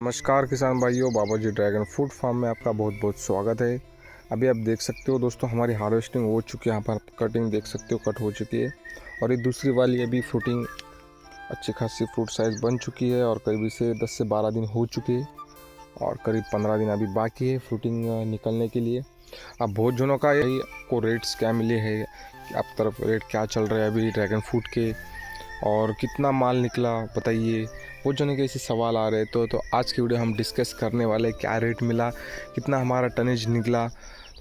नमस्कार किसान भाइयों, बाबाजी ड्रैगन फ्रूट फार्म में आपका बहुत बहुत स्वागत है। अभी आप देख सकते हो दोस्तों, हमारी हार्वेस्टिंग हो चुकी है। यहाँ पर आप कटिंग देख सकते हो, कट हो चुकी है। और ये दूसरी वाली अभी फ्रूटिंग अच्छी खासी फ्रूट साइज़ बन चुकी है और करीब इसे 10 से 12 दिन हो चुके हैं और करीब 15 दिन अभी बाकी है फ्रूटिंग निकलने के लिए। अब बहुत जनों का यही आपको रेट्स क्या मिले हैं, आप तरफ रेट क्या चल रहे हैं अभी ड्रैगन फ्रूट के, और कितना माल निकला बताइए। बहुत जनों के ऐसे सवाल आ रहे तो आज की वीडियो हम डिस्कस करने वाले हैं, क्या रेट मिला, कितना हमारा टनेज निकला,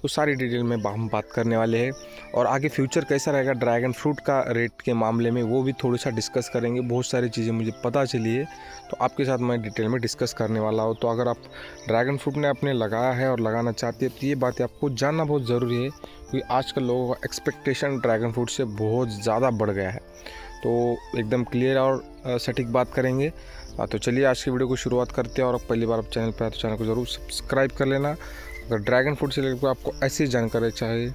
तो सारी डिटेल में हम बात करने वाले हैं। और आगे फ्यूचर कैसा रहेगा ड्रैगन फ्रूट का रेट के मामले में, वो भी थोड़ा सा डिस्कस करेंगे। बहुत सारी चीज़ें मुझे पता चली है तो आपके साथ मैं डिटेल में डिस्कस करने वाला हूँ। तो अगर आप ड्रैगन फ्रूट ने अपने लगाया है और लगाना चाहते हैं तो ये बातें आपको जानना बहुत ज़रूरी है, क्योंकि आजकल लोगों का एक्सपेक्टेशन ड्रैगन फ्रूट से बहुत ज़्यादा बढ़ गया है। तो एकदम क्लियर और सटीक बात करेंगे। तो चलिए आज की वीडियो को शुरुआत करते हैं। और पहली बार आप चैनल पर आए तो चैनल को ज़रूर सब्सक्राइब कर लेना। अगर ड्रैगन फ्रूट से रिलेटेड आपको ऐसी जानकारी चाहिए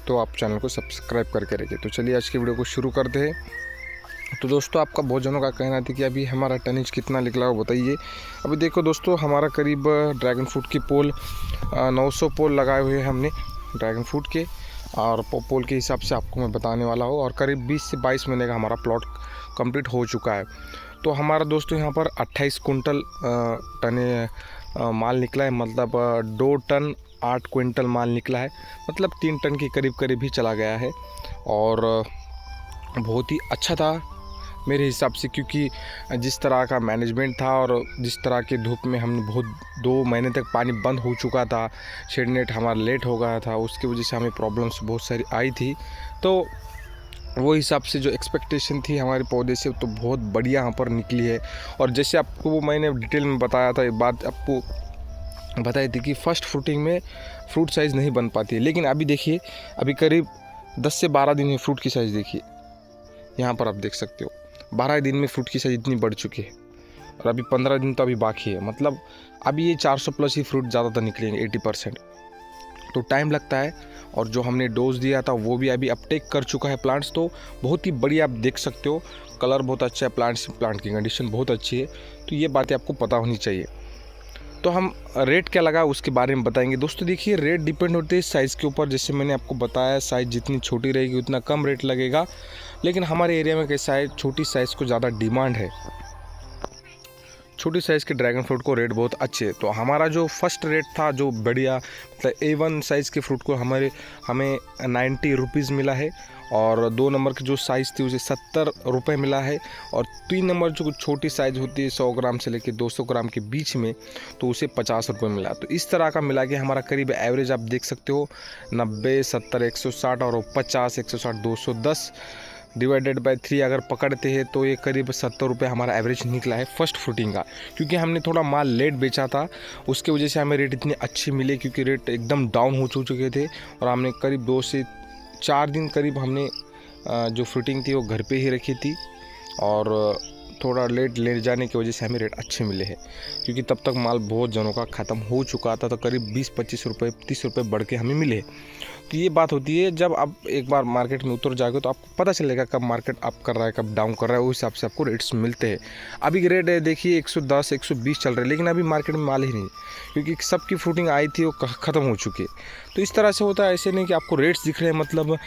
तो आप चैनल को सब्सक्राइब करके रखिए। तो चलिए आज की वीडियो को शुरू करते हैं। तो दोस्तों, आपका बहुत जनों का कहना था कि अभी हमारा टनेज कितना निकला वो बताइए। अभी देखो दोस्तों, हमारा करीब ड्रैगन फ्रूट की पोल 900 पोल लगाए हुए हैं हमने ड्रैगन फ्रूट के, और पोल के हिसाब से आपको मैं बताने वाला हूँ। और करीब 20 से 22 महीने का हमारा प्लॉट कंप्लीट हो चुका है। तो हमारा दोस्तों यहाँ पर 28 कुंटल माल निकला है, मतलब 2 टन 8 क्विंटल माल निकला है, मतलब 3 टन के करीब करीब ही चला गया है। और बहुत ही अच्छा था मेरे हिसाब से, क्योंकि जिस तरह का मैनेजमेंट था और जिस तरह के धूप में हमने बहुत 2 महीने तक पानी बंद हो चुका था, शेड नेट हमारा लेट हो गया था, उसकी वजह से हमें प्रॉब्लम्स बहुत सारी आई थी। तो वो हिसाब से जो एक्सपेक्टेशन थी हमारे पौधे से तो बहुत बढ़िया यहाँ पर निकली है। और जैसे आपको वो मैंने डिटेल में बताया था, एक बात आपको बताई थी कि फ़र्स्ट फ्रूटिंग में फ्रूट साइज़ नहीं बन पाती है, लेकिन अभी देखिए, अभी करीब 10 से 12 दिन में फ्रूट की साइज़ देखिए, यहाँ पर आप देख सकते हो 12 दिन में फ्रूट की साइज़ इतनी बढ़ चुकी है। और अभी 15 दिन तो अभी बाकी है, मतलब अभी ये 400 प्लस ही फ्रूट ज़्यादातर निकलेंगे 80%। तो टाइम लगता है। और जो हमने डोज दिया था वो भी अभी अपटेक कर चुका है प्लांट्स, तो बहुत ही बढ़िया आप देख सकते हो, कलर बहुत अच्छा है, प्लांट की कंडीशन बहुत अच्छी है। तो ये बातें आपको पता होनी चाहिए। तो हम रेट क्या लगा उसके बारे में बताएंगे। दोस्तों देखिए, रेट डिपेंड होते हैं साइज़ के ऊपर। जैसे मैंने आपको बताया, साइज़ जितनी छोटी रहेगी उतना कम रेट लगेगा, लेकिन हमारे एरिया में कैसा है, छोटी साइज़ को ज़्यादा डिमांड है। छोटी साइज़ के ड्रैगन फ्रूट को रेट बहुत अच्छे है। तो हमारा जो फर्स्ट रेट था, जो बढ़िया मतलब A1 साइज़ के फ्रूट को हमें 90 रुपीज़ मिला है। और 2 नंबर की जो साइज़ थी उसे 70 रुपये मिला है। और 3 नंबर जो छोटी साइज़ होती है 100 ग्राम से लेकर 200 ग्राम के बीच में, तो उसे 50 रुपये मिला। तो इस तरह का मिला के हमारा करीब एवरेज आप देख सकते हो 90, 70, 160 और 50, 160, 210 डिवाइडेड बाय 3 अगर पकड़ते हैं तो ये करीब 70 रुपये हमारा एवरेज निकला है फर्स्ट फ्रूटिंग का। क्योंकि हमने थोड़ा माल लेट बेचा था, उसके वजह से हमें रेट इतनी अच्छी मिली, क्योंकि रेट एकदम डाउन हो चुके थे। और हमने करीब 2 से 4 दिन करीब हमने जो फ्रूटिंग थी वो घर पे ही रखी थी, और थोड़ा लेट ले जाने की वजह से हमें रेट अच्छे मिले हैं। क्योंकि तब तक माल बहुत जनों का ख़त्म हो चुका था, तो करीब 20-25 रुपये 30 रुपये बढ़ के हमें मिले। तो ये बात होती है, जब आप एक बार मार्केट में उतर जाओगे तो आपको पता चलेगा कब मार्केट अप कर रहा है, कब डाउन कर रहा है, उस हिसाब से आपको रेट्स मिलते हैं। अभी रेट है देखिए 110, 120 चल रहा है, लेकिन अभी मार्केट में माल ही नहीं, क्योंकि सबकी फ्रूटिंग आई थी वो ख़त्म हो चुकी है। तो इस तरह से होता है, ऐसे नहीं कि आपको रेट्स दिख रहे हैं मतलब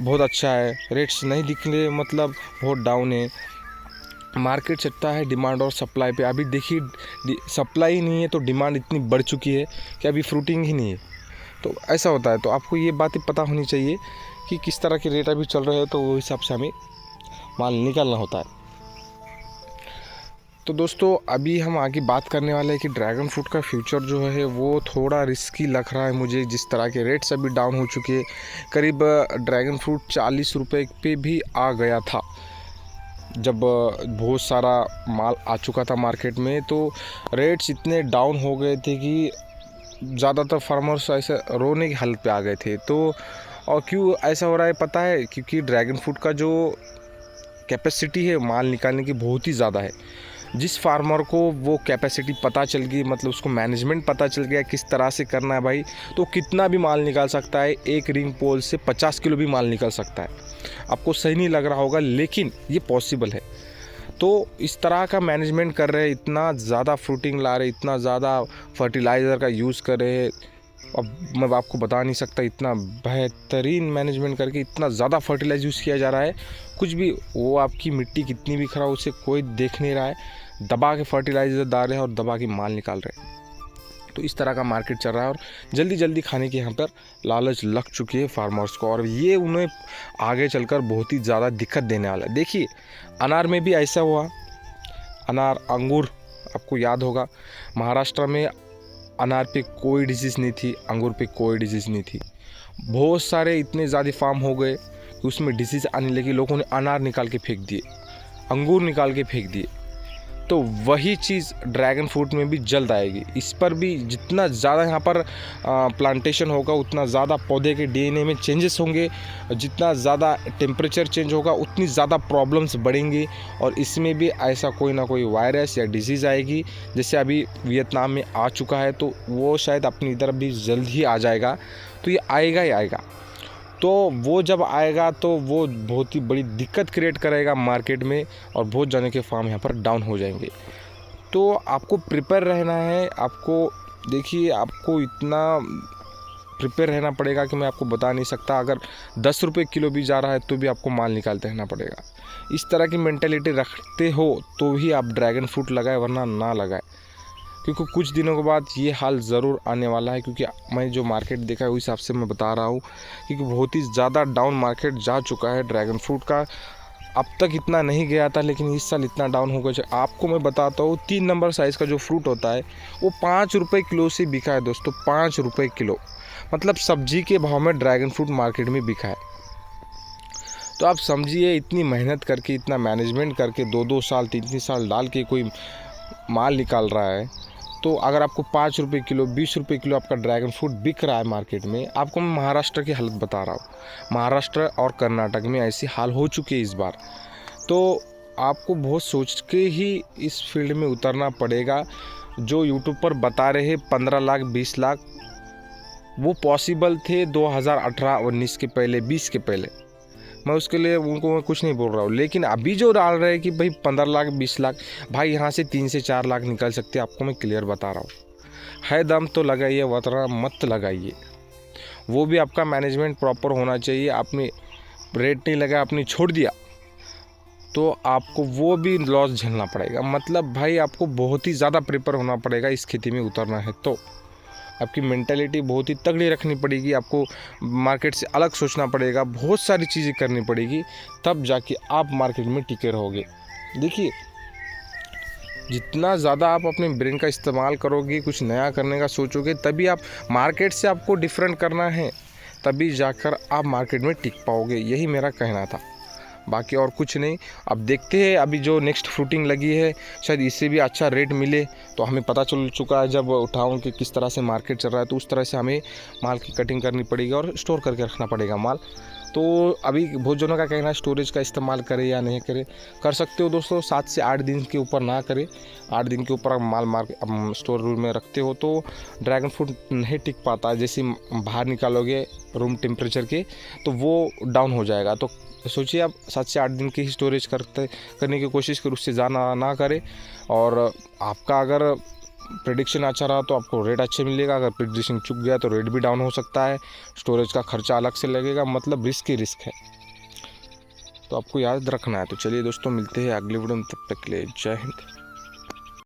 बहुत अच्छा है, रेट्स नहीं दिख रहे मतलब बहुत डाउन है। मार्केट चलता है डिमांड और सप्लाई पे। अभी देखिए सप्लाई ही नहीं है तो डिमांड इतनी बढ़ चुकी है कि अभी फ्रूटिंग ही नहीं है। तो ऐसा होता है। तो आपको ये बातें पता होनी चाहिए कि किस तरह के रेट अभी चल रहे हैं, तो वो हिसाब से हमें माल निकालना होता है। तो दोस्तों, अभी हम आगे बात करने वाले हैं कि ड्रैगन फ्रूट का फ्यूचर जो है वो थोड़ा रिस्की लग रहा है मुझे। जिस तरह के रेट्स अभी डाउन हो चुके हैं, करीब ड्रैगन फ्रूट 40 रुपये पे भी आ गया था जब बहुत सारा माल आ चुका था मार्केट में। तो रेट्स इतने डाउन हो गए थे कि ज़्यादातर फार्मर्स ऐसे रोने की हालत पे आ गए थे। तो और क्यों ऐसा हो रहा है पता है, क्योंकि ड्रैगन फ्रूट का जो कैपेसिटी है माल निकालने की बहुत ही ज़्यादा है। जिस फार्मर को वो कैपेसिटी पता चल गई, मतलब उसको मैनेजमेंट पता चल गया किस तरह से करना है भाई, तो कितना भी माल निकाल सकता है। एक रिंग पोल से 50 किलो भी माल निकल सकता है। आपको सही नहीं लग रहा होगा, लेकिन ये पॉसिबल है। तो इस तरह का मैनेजमेंट कर रहे हैं, इतना ज़्यादा फ्रूटिंग ला रहे, इतना ज़्यादा फर्टिलाइज़र का यूज़ कर रहे हैं। अब मैं आपको बता नहीं सकता, इतना बेहतरीन मैनेजमेंट करके इतना ज़्यादा फर्टिलाइज़र यूज़ किया जा रहा है, कुछ भी वो आपकी मिट्टी कितनी भी खराब उसे कोई देख नहीं रहा है, दबा के फर्टिलाइज़र डाल रहे हैं और दबा के माल निकाल रहे हैं। तो इस तरह का मार्केट चल रहा है और जल्दी जल्दी खाने की यहाँ पर लालच लग चुकी है फार्मर्स को, और ये उन्हें आगे चलकर बहुत ही ज़्यादा दिक्कत देने वाला है। देखिए अनार में भी ऐसा हुआ, अनार अंगूर आपको याद होगा, महाराष्ट्र में अनार पे कोई डिजीज़ नहीं थी, अंगूर पे कोई डिजीज़ नहीं थी। बहुत सारे इतने ज़्यादा फार्म हो गए कि उसमें डिजीज़ आने लगी, लोगों ने अनार निकाल के फेंक दिए, अंगूर निकाल के फेंक दिए। तो वही चीज़ ड्रैगन फ्रूट में भी जल्द आएगी। इस पर भी जितना ज़्यादा यहाँ पर प्लांटेशन होगा उतना ज़्यादा पौधे के डीएनए में चेंजेस होंगे, जितना ज़्यादा टेम्परेचर चेंज होगा उतनी ज़्यादा प्रॉब्लम्स बढ़ेंगी, और इसमें भी ऐसा कोई ना कोई वायरस या डिजीज़ आएगी। जैसे अभी वियतनाम में आ चुका है, तो वो शायद अपनी इधर भी जल्द ही आ जाएगा। तो ये आएगा ही आएगा। तो वो जब आएगा तो वो बहुत ही बड़ी दिक्कत क्रिएट करेगा मार्केट में, और बहुत जाने के फार्म यहाँ पर डाउन हो जाएंगे। तो आपको प्रिपेयर रहना है। आपको देखिए, आपको इतना प्रिपेयर रहना पड़ेगा कि मैं आपको बता नहीं सकता। अगर 10 रुपये किलो भी जा रहा है तो भी आपको माल निकालते रहना पड़ेगा। इस तरह की मेंटेलिटी रखते हो तो ही आप ड्रैगन फ्रूट लगाए, वरना ना लगाए, क्योंकि कुछ दिनों के बाद ये हाल ज़रूर आने वाला है। क्योंकि मैं जो मार्केट देखा है उस हिसाब से मैं बता रहा हूँ, क्योंकि बहुत ही ज़्यादा डाउन मार्केट जा चुका है ड्रैगन फ्रूट का। अब तक इतना नहीं गया था, लेकिन इस साल इतना डाउन हो गया। आपको मैं बताता हूँ, 3 नंबर साइज़ का जो फ्रूट होता है वो 5 रुपये किलो से बिका है दोस्तों, 5 रुपये किलो। मतलब सब्जी के भाव में ड्रैगन फ्रूट मार्केट में बिका है। तो आप समझिए, इतनी मेहनत करके, इतना मैनेजमेंट करके 2-2 साल 3-3 साल डाल के कोई माल निकाल रहा है, तो अगर आपको 5 रुपये किलो 20 रुपये किलो आपका ड्रैगन फ्रूट बिक रहा है मार्केट में। आपको मैं महाराष्ट्र की हालत बता रहा हूँ, महाराष्ट्र और कर्नाटक में ऐसी हाल हो चुकी है इस बार। तो आपको बहुत सोच के ही इस फील्ड में उतरना पड़ेगा। जो यूट्यूब पर बता रहे 15 लाख 20 लाख, वो पॉसिबल थे 2018-19 के पहले, 20 के पहले। मैं उसके लिए उनको मैं कुछ नहीं बोल रहा हूँ, लेकिन अभी जो डाल रहे हैं कि भाई 15 लाख 20 लाख, भाई यहाँ से 3 से 4 लाख निकल सकते हैं, आपको मैं क्लियर बता रहा हूँ। है दम तो लगाइए, वरना मत लगाइए। वो भी आपका मैनेजमेंट प्रॉपर होना चाहिए। आपने रेट नहीं लगा, आपने छोड़ दिया, तो आपको वो भी लॉस झेलना पड़ेगा। मतलब भाई आपको बहुत ही ज़्यादा प्रिपेयर होना पड़ेगा इस खेती में उतरना है। तो आपकी मेंटालिटी बहुत ही तगड़ी रखनी पड़ेगी, आपको मार्केट से अलग सोचना पड़ेगा, बहुत सारी चीज़ें करनी पड़ेगी, तब जाके आप मार्केट में टिके रहोगे। देखिए, जितना ज़्यादा आप अपने ब्रेन का इस्तेमाल करोगे, कुछ नया करने का सोचोगे, तभी आप मार्केट से आपको डिफरेंट करना है, तभी जाकर आप मार्केट में टिक पाओगे। यही मेरा कहना था, बाकी और कुछ नहीं। अब देखते हैं, अभी जो नेक्स्ट फ्रूटिंग लगी है शायद इससे भी अच्छा रेट मिले। तो हमें पता चल चुका है जब उठाऊं कि किस तरह से मार्केट चल रहा है, तो उस तरह से हमें माल की कटिंग करनी पड़ेगी और स्टोर करके रखना पड़ेगा माल। तो अभी बहुत जनों का कहना है स्टोरेज का इस्तेमाल करें या नहीं करें। कर सकते हो दोस्तों, 7 से 8 दिन के ऊपर ना करें। 8 दिन के ऊपर माल स्टोर रूम में रखते हो तो ड्रैगन फ्रूट नहीं टिक पाता। जैसे बाहर निकालोगे रूम टेम्परेचर के, तो वो डाउन हो जाएगा। तो सोचिए, आप 7 से 8 दिन की ही स्टोरेज करने की कोशिश करें, उससे ज़्यादा ना करें। और आपका अगर प्रेडिक्शन अच्छा रहा तो आपको रेट अच्छे मिलेगा, अगर प्रेडिक्शन चुक गया तो रेट भी डाउन हो सकता है, स्टोरेज का खर्चा अलग से लगेगा। मतलब रिस्क ही रिस्क है, तो आपको याद रखना है। तो चलिए दोस्तों, मिलते हैं अगले वीडियो में, तब तक के लिए जय हिंद।